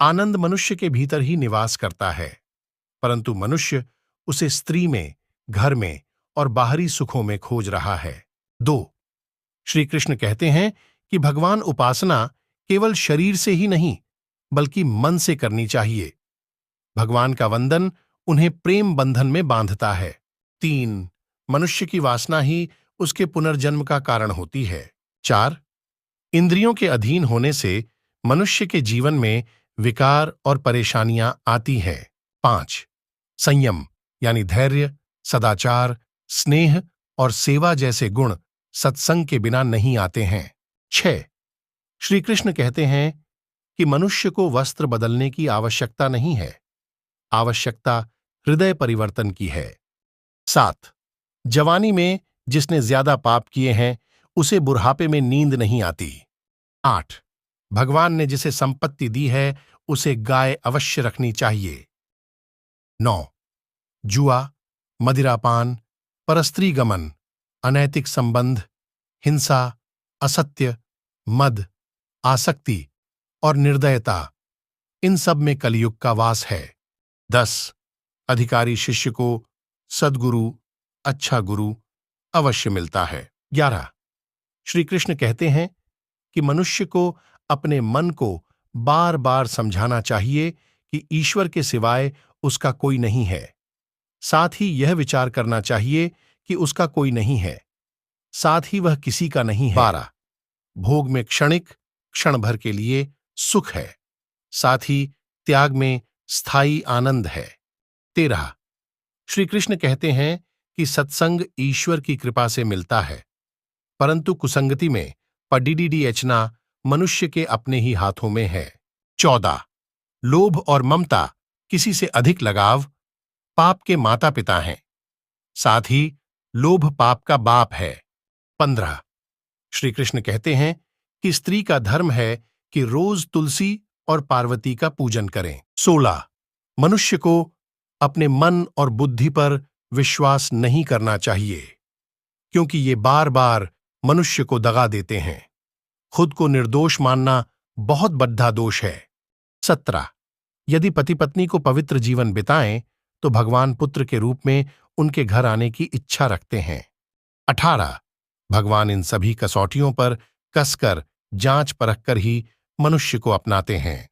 आनंद मनुष्य के भीतर ही निवास करता है, परंतु मनुष्य उसे स्त्री में, घर में और बाहरी सुखों में खोज रहा है। 2. श्री कृष्ण कहते हैं कि भगवान उपासना केवल शरीर से ही नहीं, बल्कि मन से करनी चाहिए। भगवान का वंदन उन्हें प्रेम बंधन में बांधता है। 3. मनुष्य की वासना ही उसके पुनर्जन्म का कारण होती है। 4. इंद्रियों के अधीन होने से मनुष्य के जीवन में विकार और परेशानियां आती हैं। 5. संयम यानी धैर्य, सदाचार, स्नेह और सेवा जैसे गुण सत्संग के बिना नहीं आते हैं। 6. श्री कृष्ण कहते हैं कि मनुष्य को वस्त्र बदलने की आवश्यकता नहीं है, आवश्यकता हृदय परिवर्तन की है। 7. जवानी में जिसने ज्यादा पाप किए हैं उसे बुढ़ापे में नींद नहीं आती। 8. भगवान ने जिसे संपत्ति दी है उसे गाय अवश्य रखनी चाहिए। 9. जुआ, मदिरापान, परस्त्री गमन, अनैतिक संबंध, हिंसा, असत्य, मद, आसक्ति और निर्दयता, इन सब में कलयुग का वास है। 10. अधिकारी शिष्य को सद्गुरु, अच्छा गुरु अवश्य मिलता है। 11. श्री कृष्ण कहते हैं कि मनुष्य को अपने मन को बार बार समझाना चाहिए कि ईश्वर के सिवाय उसका कोई नहीं है। साथ ही यह विचार करना चाहिए कि उसका कोई नहीं है, साथ ही वह किसी का नहीं है। 12. भोग में क्षणिक, क्षण भर के लिए सुख है, साथ ही त्याग में स्थायी आनंद है। 13. श्री कृष्ण कहते हैं कि सत्संग ईश्वर की कृपा से मिलता है, परंतु कुसंगति में पडीडीडीएचना मनुष्य के अपने ही हाथों में है। 14. लोभ और ममता, किसी से अधिक लगाव, पाप के माता पिता हैं, साथ ही लोभ पाप का बाप है। 15. श्री कृष्ण कहते हैं कि स्त्री का धर्म है कि रोज तुलसी और पार्वती का पूजन करें। 16. मनुष्य को अपने मन और बुद्धि पर विश्वास नहीं करना चाहिए, क्योंकि ये बार बार मनुष्य को दगा देते हैं। खुद को निर्दोष मानना बहुत बड़ा दोष है। 17. यदि पति पत्नी को पवित्र जीवन बिताएं तो भगवान पुत्र के रूप में उनके घर आने की इच्छा रखते हैं। 18. भगवान इन सभी कसौटियों पर कसकर जांच परख कर ही मनुष्य को अपनाते हैं।